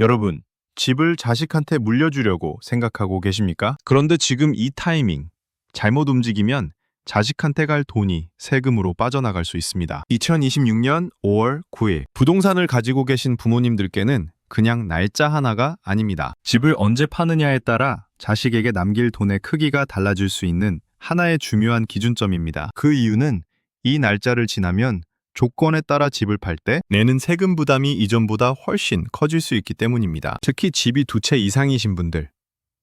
여러분, 집을 자식한테 물려주려고 생각하고 계십니까? 그런데 지금 이 타이밍, 잘못 움직이면 자식한테 갈 돈이 세금으로 빠져나갈 수 있습니다. 2026년 5월 9일, 부동산을 가지고 계신 부모님들께는 그냥 날짜 하나가 아닙니다. 집을 언제 파느냐에 따라 자식에게 남길 돈의 크기가 달라질 수 있는 하나의 중요한 기준점입니다. 그 이유는 이 날짜를 지나면 조건에 따라 집을 팔 때 내는 세금 부담이 이전보다 훨씬 커질 수 있기 때문입니다. 특히 집이 두 채 이상이신 분들,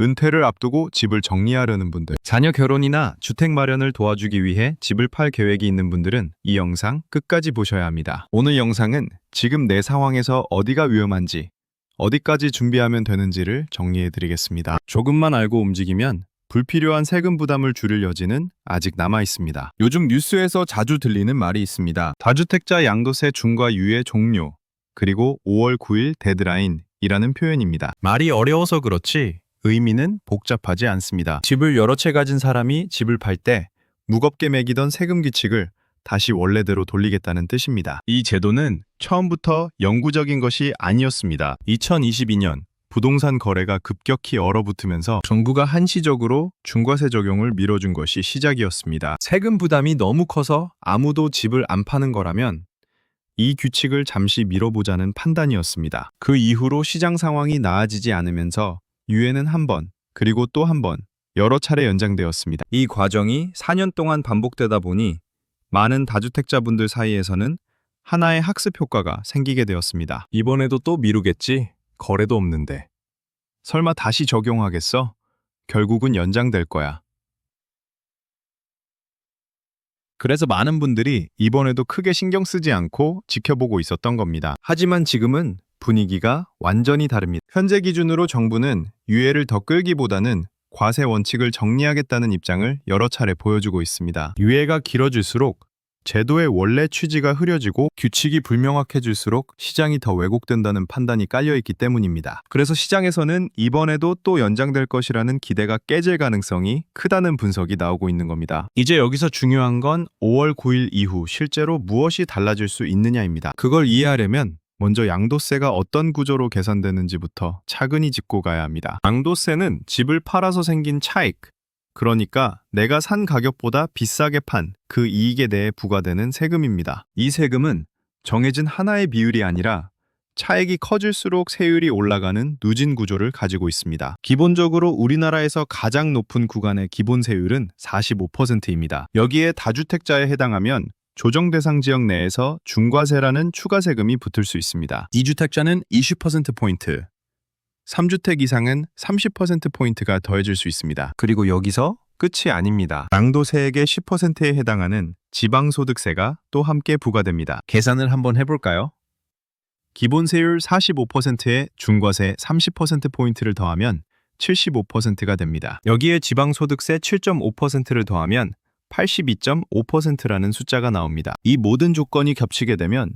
은퇴를 앞두고 집을 정리하려는 분들, 자녀 결혼이나 주택 마련을 도와주기 위해 집을 팔 계획이 있는 분들은 이 영상 끝까지 보셔야 합니다. 오늘 영상은 지금 내 상황에서 어디가 위험한지, 어디까지 준비하면 되는지를 정리해 드리겠습니다. 조금만 알고 움직이면 불필요한 세금 부담을 줄일 여지는 아직 남아 있습니다. 요즘 뉴스에서 자주 들리는 말이 있습니다. 다주택자 양도세 중과 유예 종료, 그리고 5월 9일 데드라인이라는 표현입니다. 말이 어려워서 그렇지 의미는 복잡하지 않습니다. 집을 여러 채 가진 사람이 집을 팔 때 무겁게 매기던 세금 규칙을 다시 원래대로 돌리겠다는 뜻입니다. 이 제도는 처음부터 영구적인 것이 아니었습니다. 2022년 부동산 거래가 급격히 얼어붙으면서 정부가 한시적으로 중과세 적용을 밀어준 것이 시작이었습니다. 세금 부담이 너무 커서 아무도 집을 안 파는 거라면 이 규칙을 잠시 미뤄보자는 판단이었습니다. 그 이후로 시장 상황이 나아지지 않으면서 유예는 한 번, 그리고 또 한 번, 여러 차례 연장되었습니다. 이 과정이 4년 동안 반복되다 보니 많은 다주택자분들 사이에서는 하나의 학습 효과가 생기게 되었습니다. 이번에도 또 미루겠지? 거래도 없는데. 설마 다시 적용하겠어? 결국은 연장될 거야. 그래서 많은 분들이 이번에도 크게 신경 쓰지 않고 지켜보고 있었던 겁니다. 하지만 지금은 분위기가 완전히 다릅니다. 현재 기준으로 정부는 유예를 더 끌기보다는 과세 원칙을 정리하겠다는 입장을 여러 차례 보여주고 있습니다. 유예가 길어질수록 제도의 원래 취지가 흐려지고 규칙이 불명확해질수록 시장이 더 왜곡된다는 판단이 깔려있기 때문입니다. 그래서 시장에서는 이번에도 또 연장될 것이라는 기대가 깨질 가능성이 크다는 분석이 나오고 있는 겁니다. 이제 여기서 중요한 건 5월 9일 이후 실제로 무엇이 달라질 수 있느냐입니다. 그걸 이해하려면 먼저 양도세가 어떤 구조로 계산되는지부터 차근히 짚고 가야 합니다. 양도세는 집을 팔아서 생긴 차익, 그러니까 내가 산 가격보다 비싸게 판 그 이익에 대해 부과되는 세금입니다. 이 세금은 정해진 하나의 비율이 아니라 차익이 커질수록 세율이 올라가는 누진 구조를 가지고 있습니다. 기본적으로 우리나라에서 가장 높은 구간의 기본 세율은 45%입니다. 여기에 다주택자에 해당하면 조정 대상 지역 내에서 중과세라는 추가 세금이 붙을 수 있습니다. 2주택자는 20%포인트, 3주택 이상은 30%포인트가 더해질 수 있습니다. 그리고 여기서 끝이 아닙니다. 양도세액의 10%에 해당하는 지방소득세가 또 함께 부과됩니다. 계산을 한번 해볼까요? 기본 세율 45%에 중과세 30%포인트를 더하면 75%가 됩니다. 여기에 지방소득세 7.5%를 더하면 82.5%라는 숫자가 나옵니다. 이 모든 조건이 겹치게 되면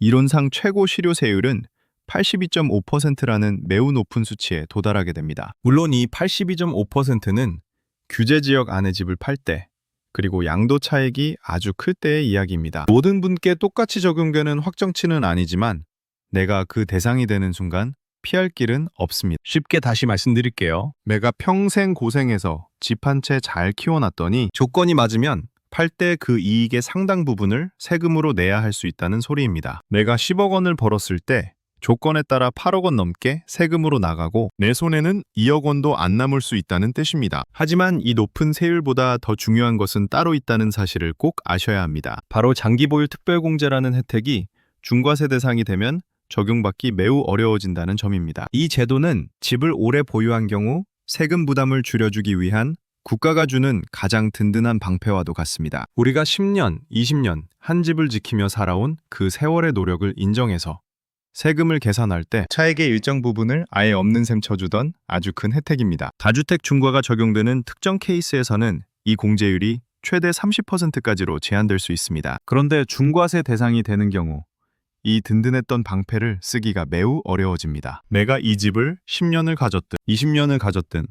이론상 최고 실효세율은 82.5%라는 매우 높은 수치에 도달하게 됩니다. 물론 이 82.5%는 규제 지역 안에 집을 팔 때, 그리고 양도 차익이 아주 클 때의 이야기입니다. 모든 분께 똑같이 적용되는 확정치는 아니지만 내가 그 대상이 되는 순간 피할 길은 없습니다. 쉽게 다시 말씀드릴게요. 내가 평생 고생해서 집 한 채 잘 키워놨더니 조건이 맞으면 팔 때 그 이익의 상당 부분을 세금으로 내야 할 수 있다는 소리입니다. 내가 10억 원을 벌었을 때 조건에 따라 8억 원 넘게 세금으로 나가고 내 손에는 2억 원도 안 남을 수 있다는 뜻입니다. 하지만 이 높은 세율보다 더 중요한 것은 따로 있다는 사실을 꼭 아셔야 합니다. 바로 장기보유 특별공제라는 혜택이 중과세 대상이 되면 적용받기 매우 어려워진다는 점입니다. 이 제도는 집을 오래 보유한 경우 세금 부담을 줄여주기 위한 국가가 주는 가장 든든한 방패와도 같습니다. 우리가 10년, 20년 한 집을 지키며 살아온 그 세월의 노력을 인정해서 세금을 계산할 때 차액의 일정 부분을 아예 없는 셈 쳐주던 아주 큰 혜택입니다. 다주택 중과가 적용되는 특정 케이스에서는 이 공제율이 최대 30%까지로 제한될 수 있습니다. 그런데 중과세 대상이 되는 경우 이 든든했던 방패를 쓰기가 매우 어려워집니다. 내가 이 집을 10년을 가졌든 20년을 가졌든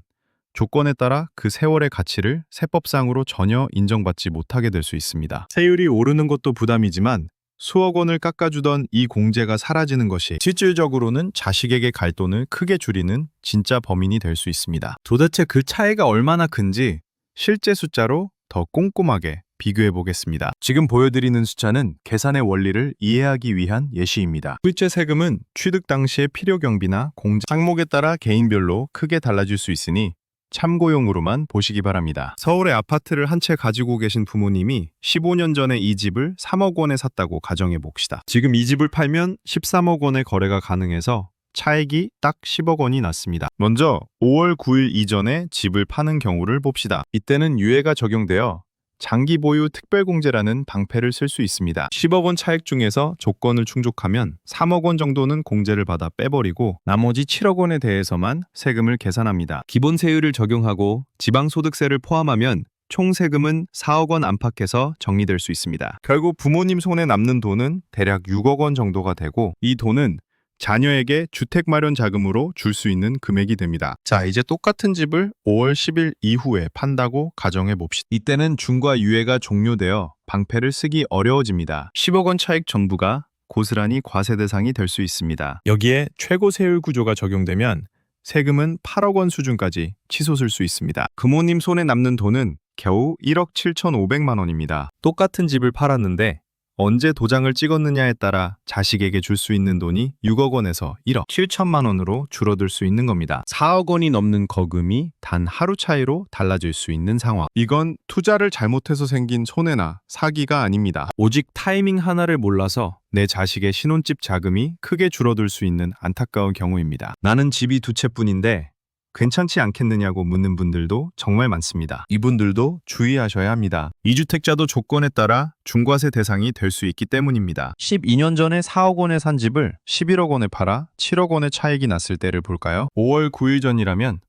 조건에 따라 그 세월의 가치를 세법상으로 전혀 인정받지 못하게 될 수 있습니다. 세율이 오르는 것도 부담이지만 수억 원을 깎아주던 이 공제가 사라지는 것이 실질적으로는 자식에게 갈 돈을 크게 줄이는 진짜 범인이 될 수 있습니다. 도대체 그 차이가 얼마나 큰지 실제 숫자로 더 꼼꼼하게 비교해 보겠습니다. 지금 보여드리는 숫자는 계산의 원리를 이해하기 위한 예시입니다. 실제 세금은 취득 당시의 필요 경비나 공제 항목에 따라 개인별로 크게 달라질 수 있으니 참고용으로만 보시기 바랍니다. 서울의 아파트를 한 채 가지고 계신 부모님이 15년 전에 이 집을 3억 원에 샀다고 가정해 봅시다. 지금 이 집을 팔면 13억 원의 거래가 가능해서 차익이 딱 10억 원이 났습니다. 먼저 5월 9일 이전에 집을 파는 경우를 봅시다. 이때는 유예가 적용되어 장기 보유 특별공제라는 방패를 쓸 수 있습니다. 10억 원 차익 중에서 조건을 충족하면 3억 원 정도는 공제를 받아 빼버리고 나머지 7억 원에 대해서만 세금을 계산합니다. 기본세율을 적용하고 지방소득세를 포함하면 총 세금은 4억 원 안팎에서 정리될 수 있습니다. 결국 부모님 손에 남는 돈은 대략 6억 원 정도가 되고 이 돈은 자녀에게 주택 마련 자금으로 줄 수 있는 금액이 됩니다. 자, 이제 똑같은 집을 5월 10일 이후에 판다고 가정해 봅시다. 이때는 중과 유예가 종료되어 방패를 쓰기 어려워집니다. 10억 원 차익 전부가 고스란히 과세 대상이 될 수 있습니다. 여기에 최고 세율 구조가 적용되면 세금은 8억 원 수준까지 치솟을 수 있습니다. 부모님 손에 남는 돈은 겨우 1억 7,500만 원입니다. 똑같은 집을 팔았는데 언제 도장을 찍었느냐에 따라 자식에게 줄 수 있는 돈이 6억 원에서 1억 7천만 원으로 줄어들 수 있는 겁니다. 4억 원이 넘는 거금이 단 하루 차이로 달라질 수 있는 상황. 이건 투자를 잘못해서 생긴 손해나 사기가 아닙니다. 오직 타이밍 하나를 몰라서 내 자식의 신혼집 자금이 크게 줄어들 수 있는 안타까운 경우입니다. 나는 집이 두 채뿐인데 괜찮지 않겠느냐고 묻는 분들도 정말 많습니다. 이분들도 주의하셔야 합니다. 2주택자도 조건에 따라 중과세 대상이 될 수 있기 때문입니다. 12년 전에 4억 원에 산 집을 11억 원에 팔아 7억 원의 차익이 났을 때를 볼까요? 5월 9일 전이라면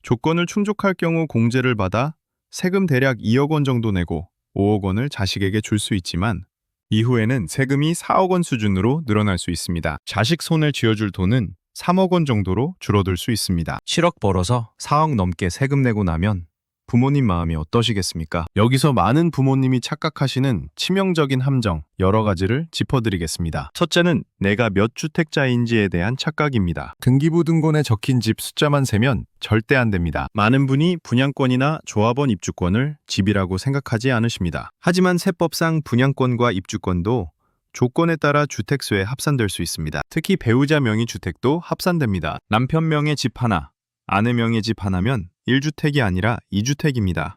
조건을 충족할 경우 공제를 받아 세금 대략 2억 원 정도 내고 5억 원을 자식에게 줄 수 있지만 이후에는 세금이 4억 원 수준으로 늘어날 수 있습니다. 자식 손을 쥐어줄 돈은 3억 원 정도로 줄어들 수 있습니다. 7억 벌어서 4억 넘게 세금 내고 나면 부모님 마음이 어떠시겠습니까? 여기서 많은 부모님이 착각하시는 치명적인 함정 여러 가지를 짚어드리겠습니다. 첫째는 내가 몇 주택자인지에 대한 착각입니다. 등기부등본에 적힌 집 숫자만 세면 절대 안 됩니다. 많은 분이 분양권이나 조합원 입주권을 집이라고 생각하지 않으십니다. 하지만 세법상 분양권과 입주권도 조건에 따라 주택수에 합산될 수 있습니다. 특히 배우자 명의 주택도 합산됩니다. 남편 명의 집 하나, 아내 명의 집 하나면 1주택이 아니라 2주택입니다.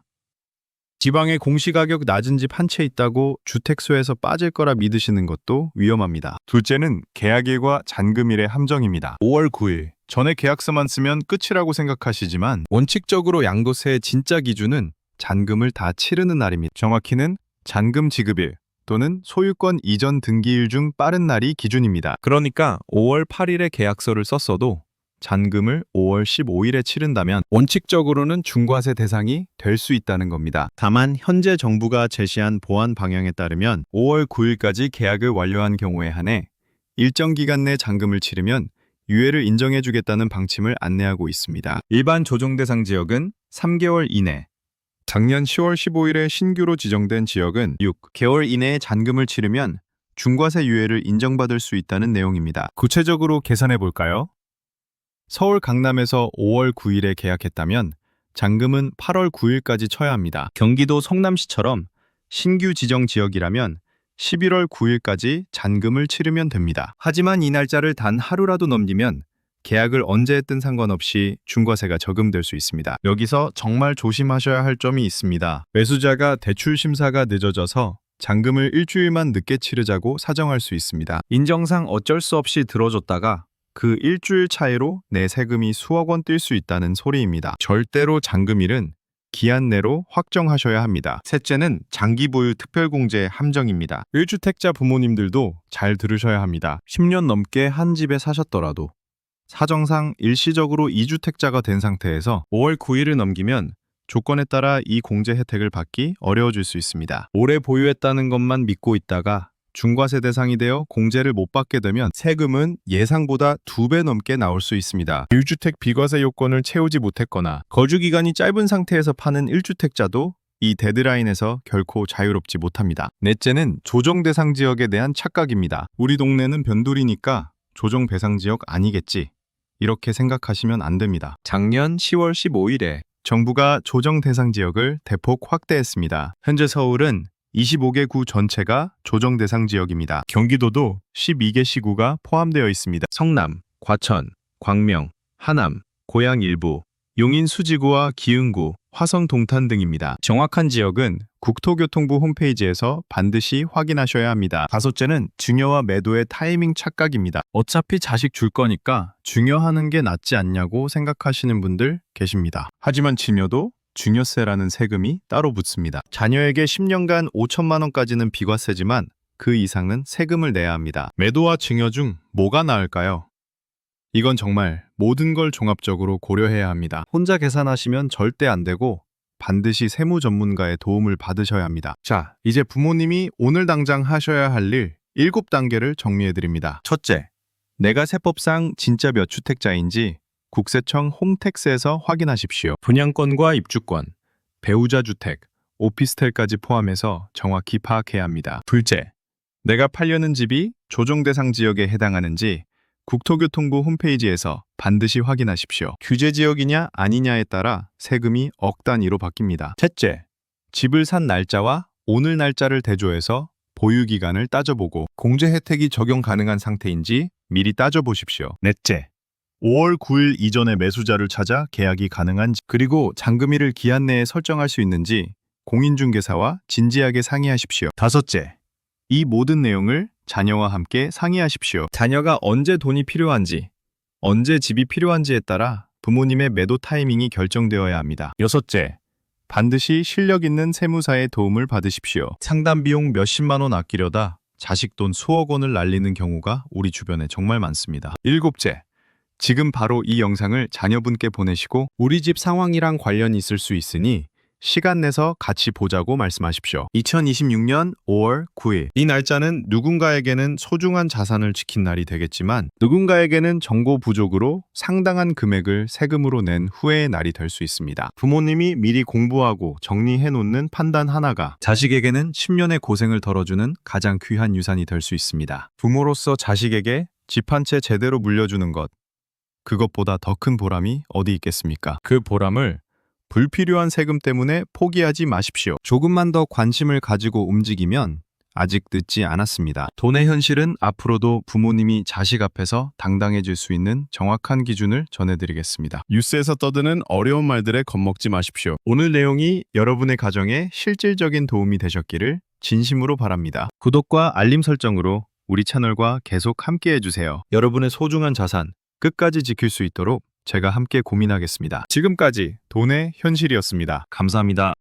지방에 공시가격 낮은 집 한 채 있다고 주택수에서 빠질 거라 믿으시는 것도 위험합니다. 둘째는 계약일과 잔금일의 함정입니다. 5월 9일 전에 계약서만 쓰면 끝이라고 생각하시지만 원칙적으로 양도세의 진짜 기준은 잔금을 다 치르는 날입니다. 정확히는 잔금 지급일 또는 소유권 이전 등기일 중 빠른 날이 기준입니다. 그러니까 5월 8일에 계약서를 썼어도 잔금을 5월 15일에 치른다면 원칙적으로는 중과세 대상이 될 수 있다는 겁니다. 다만 현재 정부가 제시한 보완 방향에 따르면 5월 9일까지 계약을 완료한 경우에 한해 일정 기간 내 잔금을 치르면 유예를 인정해주겠다는 방침을 안내하고 있습니다. 일반 조정 대상 지역은 3개월 이내, 작년 10월 15일에 신규로 지정된 지역은 6개월 이내에 잔금을 치르면 중과세 유예를 인정받을 수 있다는 내용입니다. 구체적으로 계산해 볼까요? 서울 강남에서 5월 9일에 계약했다면 잔금은 8월 9일까지 쳐야 합니다. 경기도 성남시처럼 신규 지정 지역이라면 11월 9일까지 잔금을 치르면 됩니다. 하지만 이 날짜를 단 하루라도 넘기면 계약을 언제 했든 상관없이 중과세가 적용될 수 있습니다. 여기서 정말 조심하셔야 할 점이 있습니다. 매수자가 대출 심사가 늦어져서 잔금을 일주일만 늦게 치르자고 사정할 수 있습니다. 인정상 어쩔 수 없이 들어줬다가 그 일주일 차이로 내 세금이 수억 원 뛸 수 있다는 소리입니다. 절대로 잔금일은 기한 내로 확정하셔야 합니다. 셋째는 장기 보유 특별공제의 함정입니다. 1주택자 부모님들도 잘 들으셔야 합니다. 10년 넘게 한 집에 사셨더라도 사정상 일시적으로 2주택자가 된 상태에서 5월 9일을 넘기면 조건에 따라 이 공제 혜택을 받기 어려워질 수 있습니다. 오래 보유했다는 것만 믿고 있다가 중과세 대상이 되어 공제를 못 받게 되면 세금은 예상보다 2배 넘게 나올 수 있습니다. 1주택 비과세 요건을 채우지 못했거나 거주기간이 짧은 상태에서 파는 1주택자도 이 데드라인에서 결코 자유롭지 못합니다. 넷째는 조정 대상 지역에 대한 착각입니다. 우리 동네는 변두리니까 조정 대상 지역 아니겠지. 이렇게 생각하시면 안 됩니다. 작년 10월 15일에 정부가 조정 대상 지역을 대폭 확대했습니다. 현재 서울은 25개 구 전체가 조정 대상 지역입니다. 경기도도 12개 시구가 포함되어 있습니다. 성남, 과천, 광명, 하남, 고양 일부, 용인 수지구와 기흥구, 화성 동탄 등입니다. 정확한 지역은 국토교통부 홈페이지에서 반드시 확인하셔야 합니다. 다섯째는 증여와 매도의 타이밍 착각입니다. 어차피 자식 줄 거니까 증여하는 게 낫지 않냐고 생각하시는 분들 계십니다. 하지만 증여도 증여세라는 세금이 따로 붙습니다. 자녀에게 10년간 5천만 원까지는 비과세지만 그 이상은 세금을 내야 합니다. 매도와 증여 중 뭐가 나을까요? 이건 정말 모든 걸 종합적으로 고려해야 합니다. 혼자 계산하시면 절대 안 되고 반드시 세무 전문가의 도움을 받으셔야 합니다. 자, 이제 부모님이 오늘 당장 하셔야 할 일 7단계를 정리해드립니다. 첫째, 내가 세법상 진짜 몇 주택자인지 국세청 홈택스에서 확인하십시오. 분양권과 입주권, 배우자 주택, 오피스텔까지 포함해서 정확히 파악해야 합니다. 둘째, 내가 팔려는 집이 조정 대상 지역에 해당하는지 국토교통부 홈페이지에서 반드시 확인하십시오. 규제 지역이냐 아니냐에 따라 세금이 억 단위로 바뀝니다. 셋째, 집을 산 날짜와 오늘 날짜를 대조해서 보유 기간을 따져보고 공제 혜택이 적용 가능한 상태인지 미리 따져보십시오. 넷째, 5월 9일 이전에 매수자를 찾아 계약이 가능한지 그리고 잔금일을 기한 내에 설정할 수 있는지 공인중개사와 진지하게 상의하십시오. 다섯째, 이 모든 내용을 자녀와 함께 상의하십시오. 자녀가 언제 돈이 필요한지, 언제 집이 필요한지에 따라 부모님의 매도 타이밍이 결정되어야 합니다. 여섯째, 반드시 실력 있는 세무사의 도움을 받으십시오. 상담 비용 몇십만 원 아끼려다 자식 돈 수억 원을 날리는 경우가 우리 주변에 정말 많습니다. 일곱째, 지금 바로 이 영상을 자녀분께 보내시고 우리 집 상황이랑 관련이 있을 수 있으니 시간 내서 같이 보자고 말씀하십시오. 2026년 5월 9일. 이 날짜는 누군가에게는 소중한 자산을 지킨 날이 되겠지만 누군가에게는 정보 부족으로 상당한 금액을 세금으로 낸 후회의 날이 될 수 있습니다. 부모님이 미리 공부하고 정리해 놓는 판단 하나가 자식에게는 10년의 고생을 덜어주는 가장 귀한 유산이 될 수 있습니다. 부모로서 자식에게 집 한 채 제대로 물려주는 것, 그것보다 더 큰 보람이 어디 있겠습니까? 그 보람을 불필요한 세금 때문에 포기하지 마십시오. 조금만 더 관심을 가지고 움직이면 아직 늦지 않았습니다. 돈의 현실은 앞으로도 부모님이 자식 앞에서 당당해질 수 있는 정확한 기준을 전해드리겠습니다. 뉴스에서 떠드는 어려운 말들에 겁먹지 마십시오. 오늘 내용이 여러분의 가정에 실질적인 도움이 되셨기를 진심으로 바랍니다. 구독과 알림 설정으로 우리 채널과 계속 함께해주세요. 여러분의 소중한 자산 끝까지 지킬 수 있도록 제가 함께 고민하겠습니다. 지금까지 돈의 현실이었습니다. 감사합니다.